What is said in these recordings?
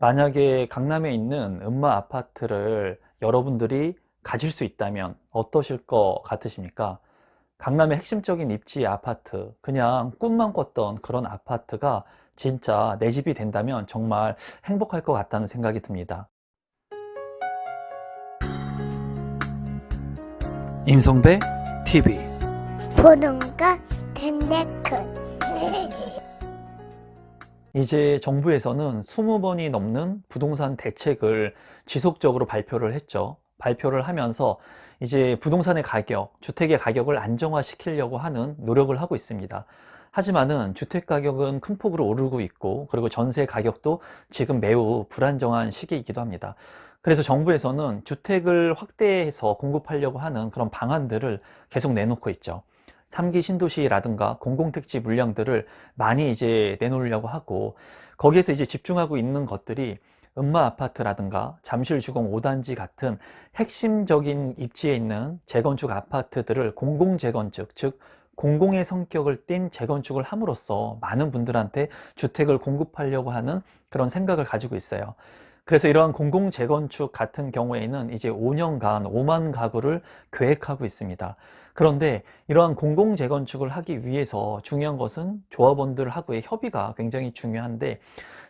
만약에 강남에 있는 음마 아파트를 여러분들이 가질 수 있다면 어떠실 것 같으십니까? 강남의 핵심적인 입지 아파트, 그냥 꿈만 꿨던 그런 아파트가 진짜 내 집이 된다면 정말 행복할 것 같다는 생각이 듭니다. 임성배 TV. 보는 거 텐데큰 이제 정부에서는 20번이 넘는 부동산 대책을 지속적으로 발표를 했죠. 발표를 하면서 이제 부동산의 가격, 주택의 가격을 안정화시키려고 하는 노력을 하고 있습니다. 하지만은 주택 가격은 큰 폭으로 오르고 있고, 그리고 전세 가격도 지금 매우 불안정한 시기이기도 합니다. 그래서 정부에서는 주택을 확대해서 공급하려고 하는 그런 방안들을 계속 내놓고 있죠. 3기 신도시라든가 공공택지 물량들을 많이 이제 내놓으려고 하고, 거기에서 이제 집중하고 있는 것들이 음마 아파트라든가 잠실주공 5단지 같은 핵심적인 입지에 있는 재건축 아파트들을 공공 재건축, 즉 공공의 성격을 띤 재건축을 함으로써 많은 분들한테 주택을 공급하려고 하는 그런 생각을 가지고 있어요. 그래서 이러한 공공 재건축 같은 경우에는 이제 5년간 5만 가구를 계획하고 있습니다. 그런데 이러한 공공 재건축을 하기 위해서 중요한 것은 조합원들하고의 협의가 굉장히 중요한데,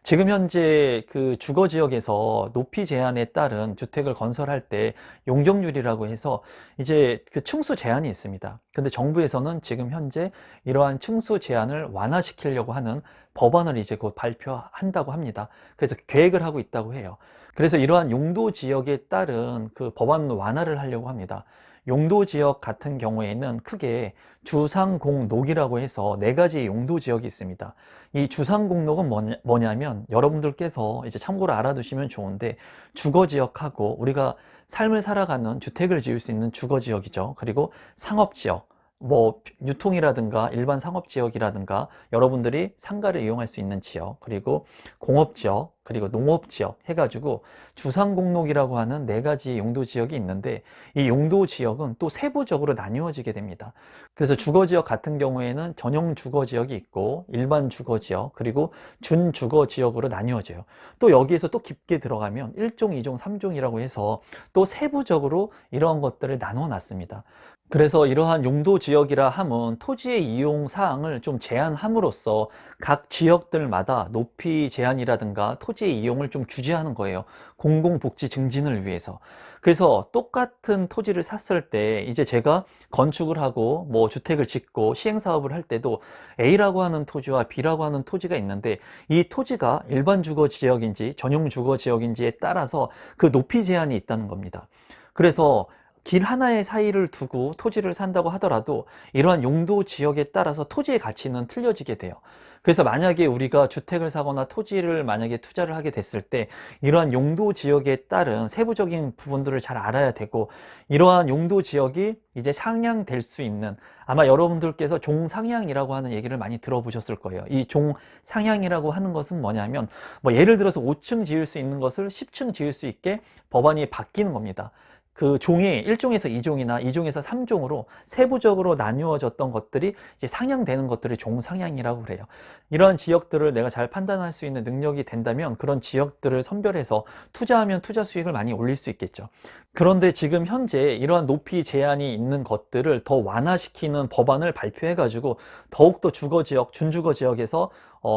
지금 현재 그 주거 지역에서 높이 제한에 따른 주택을 건설할 때 용적률이라고 해서 이제 그 층수 제한이 있습니다. 근데 정부에서는 지금 현재 이러한 층수 제한을 완화시키려고 하는 법안을 이제 곧 발표한다고 합니다. 그래서 계획을 하고 있다고 해요. 그래서 이러한 용도 지역에 따른 그 법안 완화를 하려고 합니다. 용도 지역 같은 경우에는 크게 주상공록이라고 해서 4가지 용도 지역이 있습니다. 이 주상공록은 뭐냐면 여러분들께서 이제 참고로 알아두시면 좋은데, 주거지역하고 우리가 삶을 살아가는 주택을 지을 수 있는 주거지역이죠. 그리고 상업지역, 뭐 유통이라든가 일반 상업지역이라든가 여러분들이 상가를 이용할 수 있는 지역, 그리고 공업지역, 그리고 농업지역 해가지고 주상공록이라고 하는 4가지 용도지역이 있는데, 이 용도지역은 또 세부적으로 나뉘어지게 됩니다. 그래서 주거지역 같은 경우에는 전용 주거지역이 있고 일반 주거지역, 그리고 준주거지역으로 나뉘어져요. 또 여기에서 또 깊게 들어가면 1종, 2종, 3종이라고 해서 또 세부적으로 이러한 것들을 나눠 놨습니다. 그래서 이러한 용도 지역이라 함은 토지의 이용 사항을 좀 제한함으로써 각 지역들마다 높이 제한이라든가 토지의 이용을 좀 규제하는 거예요. 공공복지 증진을 위해서. 그래서 똑같은 토지를 샀을 때 이제 제가 건축을 하고 뭐 주택을 짓고 시행사업을 할 때도 A라고 하는 토지와 B라고 하는 토지가 있는데, 이 토지가 일반 주거 지역인지 전용 주거 지역인지에 따라서 그 높이 제한이 있다는 겁니다. 그래서 길 하나의 사이를 두고 토지를 산다고 하더라도 이러한 용도 지역에 따라서 토지의 가치는 틀려지게 돼요. 그래서 만약에 우리가 주택을 사거나 토지를 만약에 투자를 하게 됐을 때 이러한 용도 지역에 따른 세부적인 부분들을 잘 알아야 되고, 이러한 용도 지역이 이제 상향될 수 있는, 아마 여러분들께서 종상향이라고 하는 얘기를 많이 들어보셨을 거예요. 이 종상향이라고 하는 것은 뭐냐면, 뭐 예를 들어서 5층 지을 수 있는 것을 10층 지을 수 있게 법안이 바뀌는 겁니다. 그 종이 1종에서 2종이나 2종에서 3종으로 세부적으로 나누어졌던 것들이 이제 상향되는 것들을 종상향이라고 그래요. 이러한 지역들을 내가 잘 판단할 수 있는 능력이 된다면 그런 지역들을 선별해서 투자하면 투자 수익을 많이 올릴 수 있겠죠. 그런데 지금 현재 이러한 높이 제한이 있는 것들을 더 완화시키는 법안을 발표해가지고 더욱더 주거지역, 준주거지역에서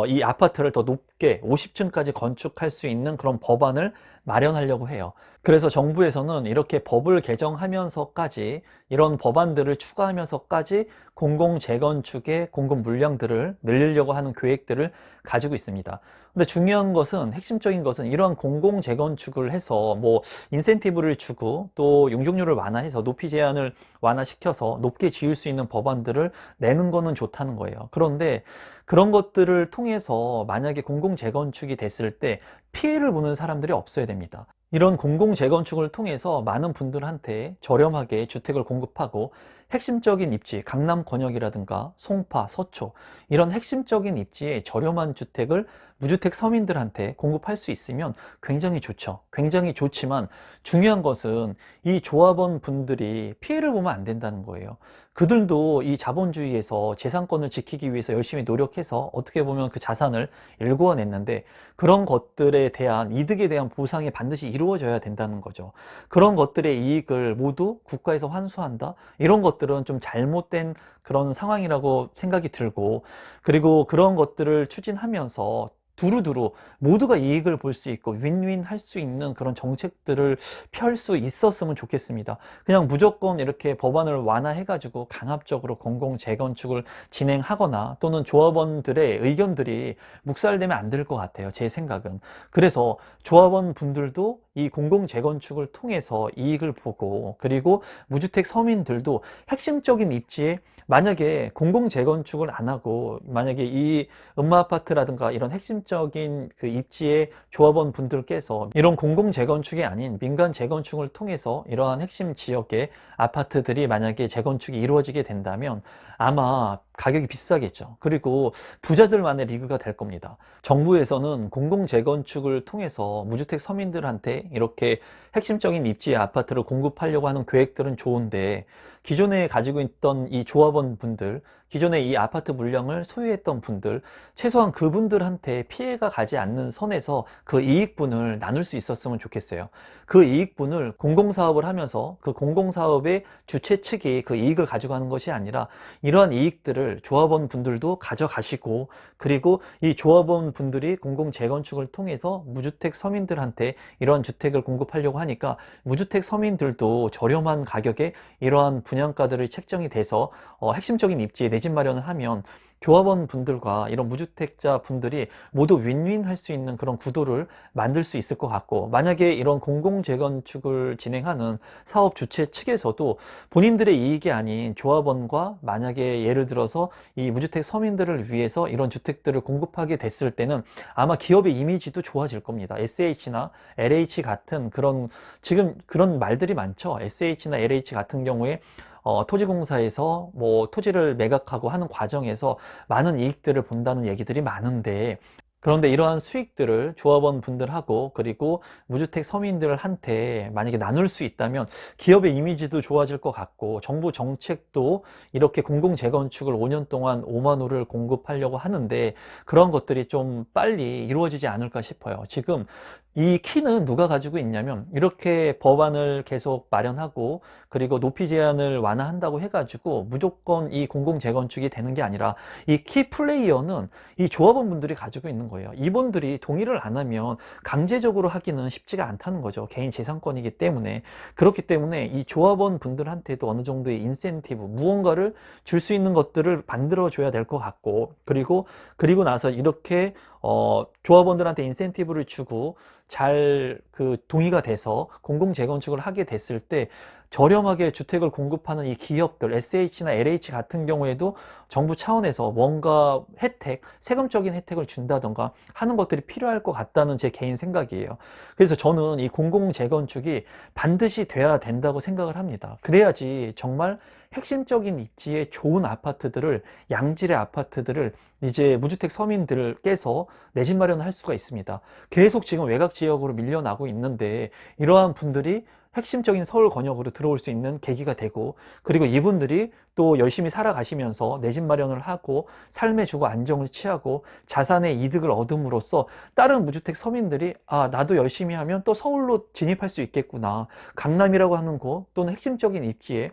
이 아파트를 더 높게 50층까지 건축할 수 있는 그런 법안을 마련하려고 해요. 그래서 정부에서는 이렇게 법을 개정하면서까지, 이런 법안들을 추가하면서까지 공공 재건축의 공급 물량들을 늘리려고 하는 계획들을 가지고 있습니다. 근데 중요한 것은, 핵심적인 것은 이러한 공공 재건축을 해서 뭐 인센티브를 주고 또 용적률을 완화해서 높이 제한을 완화시켜서 높게 지을 수 있는 법안들을 내는 거는 좋다는 거예요. 그런데 그런 것들을 통해서 만약에 공공 재건축이 됐을 때 피해를 보는 사람들이 없어야 됩니다. 이런 공공 재건축을 통해서 많은 분들한테 저렴하게 주택을 공급하고 핵심적인 입지, 강남 권역이라든가 송파, 서초 이런 핵심적인 입지에 저렴한 주택을 무주택 서민들한테 공급할 수 있으면 굉장히 좋죠. 굉장히 좋지만 중요한 것은 이 조합원 분들이 피해를 보면 안 된다는 거예요. 그들도 이 자본주의에서 재산권을 지키기 위해서 열심히 노력해서 어떻게 보면 그 자산을 일구어냈는데 그런 것들에 대한 이득에 대한 보상이 반드시 이루어져야 된다는 거죠. 그런 것들의 이익을 모두 국가에서 환수한다? 이런 것들은 좀 잘못된 그런 상황이라고 생각이 들고, 그리고 그런 것들을 추진하면서 두루두루 모두가 이익을 볼 수 있고 윈윈 할 수 있는 그런 정책들을 펼 수 있었으면 좋겠습니다. 그냥 무조건 이렇게 법안을 완화해가지고 강압적으로 공공 재건축을 진행하거나 또는 조합원들의 의견들이 묵살되면 안 될 것 같아요. 제 생각은. 그래서 조합원 분들도 이 공공 재건축을 통해서 이익을 보고, 그리고 무주택 서민들도 핵심적인 입지에 만약에 공공 재건축을 안 하고 만약에 이 음마아파트라든가 이런 핵심적인 그 입지의 조합원 분들께서 이런 공공 재건축이 아닌 민간 재건축을 통해서 이러한 핵심 지역의 아파트들이 만약에 재건축이 이루어지게 된다면 아마 가격이 비싸겠죠. 그리고 부자들만의 리그가 될 겁니다. 정부에서는 공공 재건축을 통해서 무주택 서민들한테 이렇게 핵심적인 입지의 아파트를 공급하려고 하는 계획들은 좋은데, 기존에 가지고 있던 이 조합원 분들, 기존에 이 아파트 물량을 소유했던 분들, 최소한 그분들한테 피해가 가지 않는 선에서 그 이익분을 나눌 수 있었으면 좋겠어요. 그 이익분을 공공사업을 하면서 그 공공사업의 주최 측이 그 이익을 가져가는 것이 아니라 이러한 이익들을 조합원 분들도 가져가시고, 그리고 이 조합원 분들이 공공 재건축을 통해서 무주택 서민들한테 이러한 주택을 공급하려고 하니까 무주택 서민들도 저렴한 가격에 이러한 분양가들이 책정이 돼서 핵심적인 입지에 내 집 마련을 하면 조합원 분들과 이런 무주택자 분들이 모두 윈윈 할 수 있는 그런 구도를 만들 수 있을 것 같고, 만약에 이런 공공 재건축을 진행하는 사업 주체 측에서도 본인들의 이익이 아닌 조합원과 만약에 예를 들어서 이 무주택 서민들을 위해서 이런 주택들을 공급하게 됐을 때는 아마 기업의 이미지도 좋아질 겁니다. SH나 LH 같은 그런, 지금 그런 말들이 많죠. SH나 LH 같은 경우에 토지공사에서 뭐 토지를 매각하고 하는 과정에서 많은 이익들을 본다는 얘기들이 많은데, 그런데 이러한 수익들을 조합원 분들하고 그리고 무주택 서민들한테 만약에 나눌 수 있다면 기업의 이미지도 좋아질 것 같고, 정부 정책도 이렇게 공공 재건축을 5년 동안 5만 호를 공급하려고 하는데 그런 것들이 좀 빨리 이루어지지 않을까 싶어요. 지금 이 키는 누가 가지고 있냐면, 이렇게 법안을 계속 마련하고 그리고 높이 제한을 완화한다고 해가지고 무조건 이 공공 재건축이 되는 게 아니라 이 키 플레이어는 이 조합원 분들이 가지고 있는 거예요. 이분들이 동의를 안 하면 강제적으로 하기는 쉽지가 않다는 거죠. 개인 재산권이기 때문에. 그렇기 때문에 이 조합원 분들한테도 어느 정도의 인센티브, 무언가를 줄 수 있는 것들을 만들어 줘야 될 것 같고, 그리고 나서 이렇게 조합원들한테 인센티브를 주고 잘 그 동의가 돼서 공공 재건축을 하게 됐을 때 저렴하게 주택을 공급하는 이 기업들, SH나 LH 같은 경우에도 정부 차원에서 뭔가 혜택, 세금적인 혜택을 준다던가 하는 것들이 필요할 것 같다는 제 개인 생각이에요. 그래서 저는 이 공공 재건축이 반드시 돼야 된다고 생각을 합니다. 그래야지 정말 핵심적인 입지의 좋은 아파트들을, 양질의 아파트들을 이제 무주택 서민들께서 내 집 마련을 할 수가 있습니다. 계속 지금 외곽 지역으로 밀려나고 있는데 이러한 분들이 핵심적인 서울 권역으로 들어올 수 있는 계기가 되고, 그리고 이분들이 또 열심히 살아가시면서 내 집 마련을 하고 삶의 주거 안정을 취하고 자산의 이득을 얻음으로써 다른 무주택 서민들이 아, 나도 열심히 하면 또 서울로 진입할 수 있겠구나, 강남이라고 하는 곳 또는 핵심적인 입지에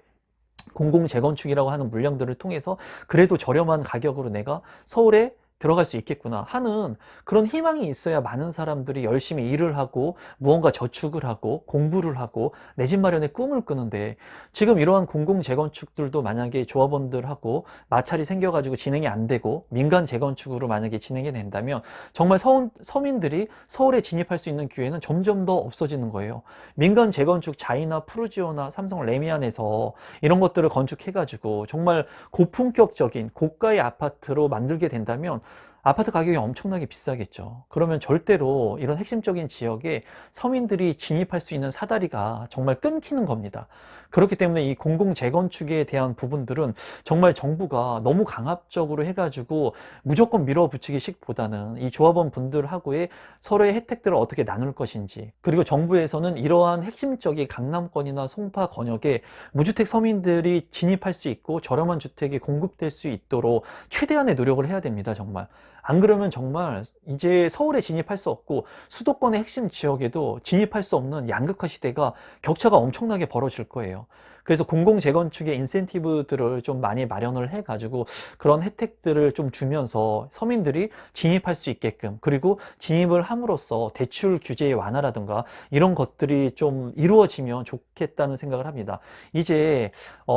공공 재건축이라고 하는 물량들을 통해서 그래도 저렴한 가격으로 내가 서울에 들어갈 수 있겠구나 하는 그런 희망이 있어야 많은 사람들이 열심히 일을 하고 무언가 저축을 하고 공부를 하고 내 집 마련의 꿈을 꾸는데, 지금 이러한 공공 재건축들도 만약에 조합원들하고 마찰이 생겨가지고 진행이 안 되고 민간 재건축으로 만약에 진행이 된다면 정말 서민들이 서울에 진입할 수 있는 기회는 점점 더 없어지는 거예요. 민간 재건축 자이나 푸르지오나 삼성 레미안에서 이런 것들을 건축해가지고 정말 고품격적인 고가의 아파트로 만들게 된다면 아파트 가격이 엄청나게 비싸겠죠. 그러면 절대로 이런 핵심적인 지역에 서민들이 진입할 수 있는 사다리가 정말 끊기는 겁니다. 그렇기 때문에 이 공공 재건축에 대한 부분들은 정말 정부가 너무 강압적으로 해가지고 무조건 밀어붙이기식보다는 이 조합원 분들하고의 서로의 혜택들을 어떻게 나눌 것인지, 그리고 정부에서는 이러한 핵심적인 강남권이나 송파 권역에 무주택 서민들이 진입할 수 있고 저렴한 주택이 공급될 수 있도록 최대한의 노력을 해야 됩니다. 정말. 안 그러면 정말 이제 서울에 진입할 수 없고 수도권의 핵심 지역에도 진입할 수 없는 양극화 시대가, 격차가 엄청나게 벌어질 거예요. 그래서 공공 재건축의 인센티브들을 좀 많이 마련을 해가지고 그런 혜택들을 좀 주면서 서민들이 진입할 수 있게끔, 그리고 진입을 함으로써 대출 규제의 완화라든가 이런 것들이 좀 이루어지면 좋겠다는 생각을 합니다. 이제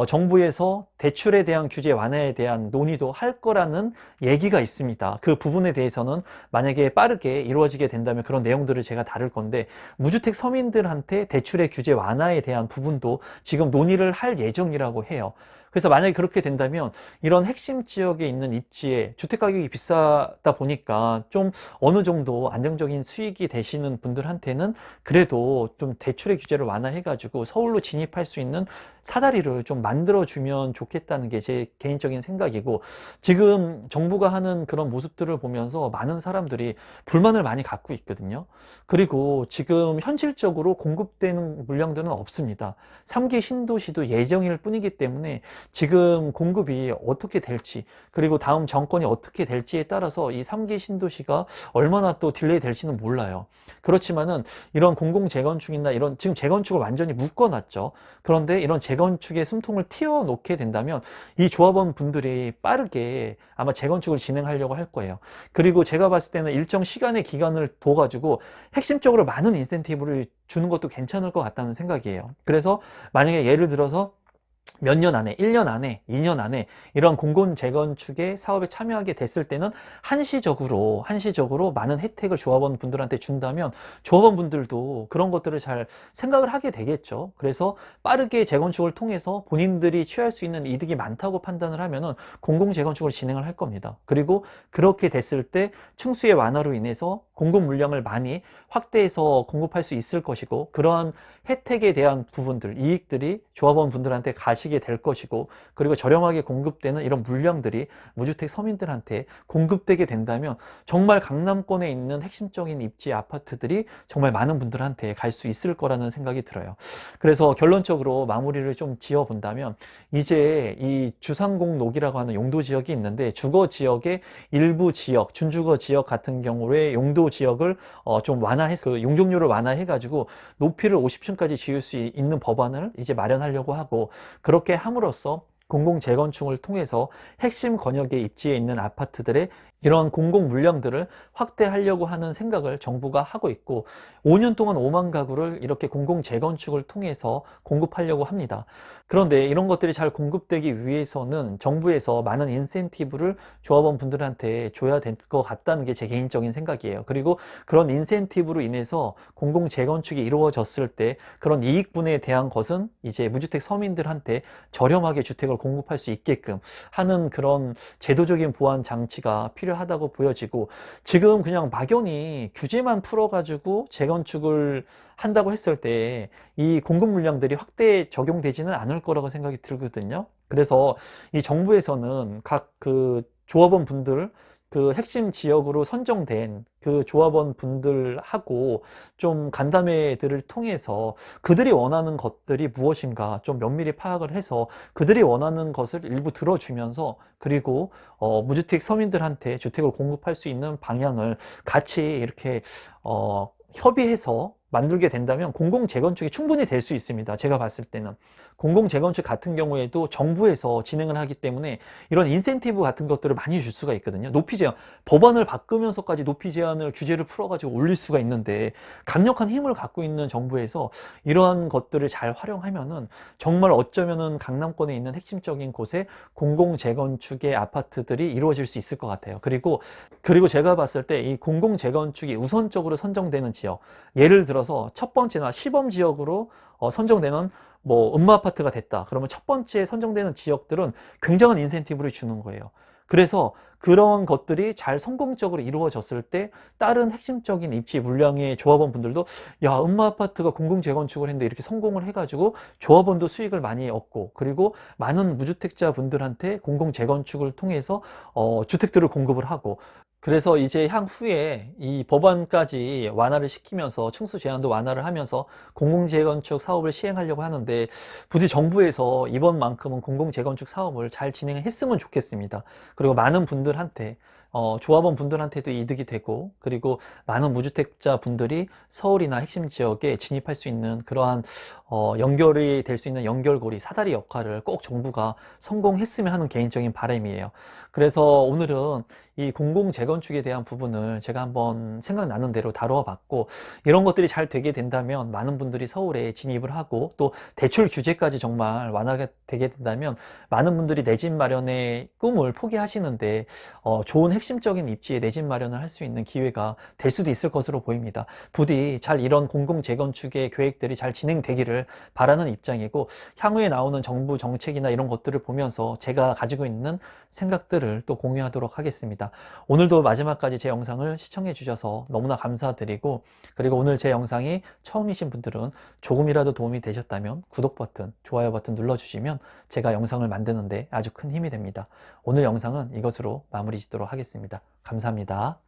정부에서 대출에 대한 규제 완화에 대한 논의도 할 거라는 얘기가 있습니다. 그 부분에 대해서는 만약에 빠르게 이루어지게 된다면 그런 내용들을 제가 다룰 건데, 무주택 서민들한테 대출의 규제 완화에 대한 부분도 지금 논의를 할 예정이라고 해요. 그래서 만약에 그렇게 된다면 이런 핵심 지역에 있는 입지에 주택 가격이 비싸다 보니까 좀 어느 정도 안정적인 수익이 되시는 분들한테는 그래도 좀 대출의 규제를 완화해 가지고 서울로 진입할 수 있는 사다리를 좀 만들어 주면 좋겠다는 게 제 개인적인 생각이고, 지금 정부가 하는 그런 모습들을 보면서 많은 사람들이 불만을 많이 갖고 있거든요. 그리고 지금 현실적으로 공급되는 물량들은 없습니다. 3기 신도시도 예정일 뿐이기 때문에 지금 공급이 어떻게 될지, 그리고 다음 정권이 어떻게 될지에 따라서 이 3기 신도시가 얼마나 또 딜레이 될지는 몰라요. 그렇지만은 이런 공공 재건축이나 이런, 지금 재건축을 완전히 묶어놨죠. 그런데 이런 재건축의 숨통을 틔워놓게 된다면 이 조합원 분들이 빠르게 아마 재건축을 진행하려고 할 거예요. 그리고 제가 봤을 때는 일정 시간의 기간을 둬가지고 핵심적으로 많은 인센티브를 주는 것도 괜찮을 것 같다는 생각이에요. 그래서 만약에 예를 들어서 몇 년 안에, 1년 안에, 2년 안에 이런 공공 재건축의 사업에 참여하게 됐을 때는 한시적으로 많은 혜택을 조합원 분들한테 준다면 조합원 분들도 그런 것들을 잘 생각을 하게 되겠죠. 그래서 빠르게 재건축을 통해서 본인들이 취할 수 있는 이득이 많다고 판단을 하면은 공공 재건축을 진행을 할 겁니다. 그리고 그렇게 됐을 때 층수의 완화로 인해서 공급 물량을 많이 확대해서 공급할 수 있을 것이고, 그러한 혜택에 대한 부분들, 이익들이 조합원 분들한테 가시게 될 것이고, 그리고 저렴하게 공급되는 이런 물량들이 무주택 서민들한테 공급되게 된다면 정말 강남권에 있는 핵심적인 입지 아파트들이 정말 많은 분들한테 갈 수 있을 거라는 생각이 들어요. 그래서 결론적으로 마무리를 좀 지어 본다면, 이제 이 주상공록이라고 하는 용도 지역이 있는데, 주거 지역의 일부 지역, 준주거 지역 같은 경우에 용도 지역을 좀 완화해서, 그 용적률을 완화해가지고 높이를 50층까지 지을 수 있는 법안을 이제 마련하려고 하고, 그렇게 함으로써 공공 재건축을 통해서 핵심 권역에 입지에 있는 아파트들의 이런 공공 물량들을 확대하려고 하는 생각을 정부가 하고 있고, 5년 동안 5만 가구를 이렇게 공공 재건축을 통해서 공급하려고 합니다. 그런데 이런 것들이 잘 공급되기 위해서는 정부에서 많은 인센티브를 조합원 분들한테 줘야 될 것 같다는 게 제 개인적인 생각이에요. 그리고 그런 인센티브로 인해서 공공 재건축이 이루어졌을 때 그런 이익분에 대한 것은 이제 무주택 서민들한테 저렴하게 주택을 공급할 수 있게끔 하는 그런 제도적인 보완 장치가 필요하다고 보여지고, 지금 그냥 막연히 규제만 풀어가지고 재건축을 한다고 했을 때 이 공급 물량들이 확대 적용되지는 않을 거라고 생각이 들거든요. 그래서 이 정부에서는 각 그 조합원 분들, 그 핵심 지역으로 선정된 그 조합원 분들하고 좀 간담회들을 통해서 그들이 원하는 것들이 무엇인가 좀 면밀히 파악을 해서 그들이 원하는 것을 일부 들어주면서, 그리고 무주택 서민들한테 주택을 공급할 수 있는 방향을 같이 이렇게 협의해서 만들게 된다면 공공 재건축이 충분히 될 수 있습니다. 제가 봤을 때는 공공 재건축 같은 경우에도 정부에서 진행을 하기 때문에 이런 인센티브 같은 것들을 많이 줄 수가 있거든요. 높이 제한, 법안을 바꾸면서까지 높이 제한을, 규제를 풀어가지고 올릴 수가 있는데, 강력한 힘을 갖고 있는 정부에서 이러한 것들을 잘 활용하면은 정말 어쩌면은 강남권에 있는 핵심적인 곳에 공공 재건축의 아파트들이 이루어질 수 있을 것 같아요. 그리고 제가 봤을 때 이 공공 재건축이 우선적으로 선정되는 지역, 예를 들어서 첫 번째나 시범 지역으로 선정되는 뭐 음마 아파트가 됐다. 그러면 첫 번째 선정되는 지역들은 굉장한 인센티브를 주는 거예요. 그래서 그런 것들이 잘 성공적으로 이루어졌을 때 다른 핵심적인 입지 물량의 조합원 분들도 야, 음마아파트가 공공재건축을 했는데 이렇게 성공을 해가지고 조합원도 수익을 많이 얻고, 그리고 많은 무주택자 분들한테 공공재건축을 통해서 주택들을 공급을 하고, 그래서 이제 향후에 이 법안까지 완화를 시키면서 층수 제한도 완화를 하면서 공공재건축 사업을 시행하려고 하는데, 부디 정부에서 이번만큼은 공공재건축 사업을 잘 진행했으면 좋겠습니다. 그리고 많은 분들한테 조합원 분들한테도 이득이 되고, 그리고 많은 무주택자 분들이 서울이나 핵심 지역에 진입할 수 있는 그러한 연결이 될 수 있는 연결고리, 사다리 역할을 꼭 정부가 성공했으면 하는 개인적인 바람이에요. 그래서 오늘은 이 공공재건축에 대한 부분을 제가 한번 생각나는 대로 다루어 봤고, 이런 것들이 잘 되게 된다면 많은 분들이 서울에 진입을 하고, 또 대출 규제까지 정말 완화가 되게 된다면 많은 분들이 내 집 마련의 꿈을 포기하시는데 좋은 핵심적인 입지에 내 집 마련을 할 수 있는 기회가 될 수도 있을 것으로 보입니다. 부디 잘 이런 공공재건축의 계획들이 잘 진행되기를 바라는 입장이고, 향후에 나오는 정부 정책이나 이런 것들을 보면서 제가 가지고 있는 생각들을 또 공유하도록 하겠습니다. 오늘도 마지막까지 제 영상을 시청해 주셔서 너무나 감사드리고, 그리고 오늘 제 영상이 처음이신 분들은 조금이라도 도움이 되셨다면 구독 버튼, 좋아요 버튼 눌러주시면 제가 영상을 만드는데 아주 큰 힘이 됩니다. 오늘 영상은 이것으로 마무리 짓도록 하겠습니다. 감사합니다.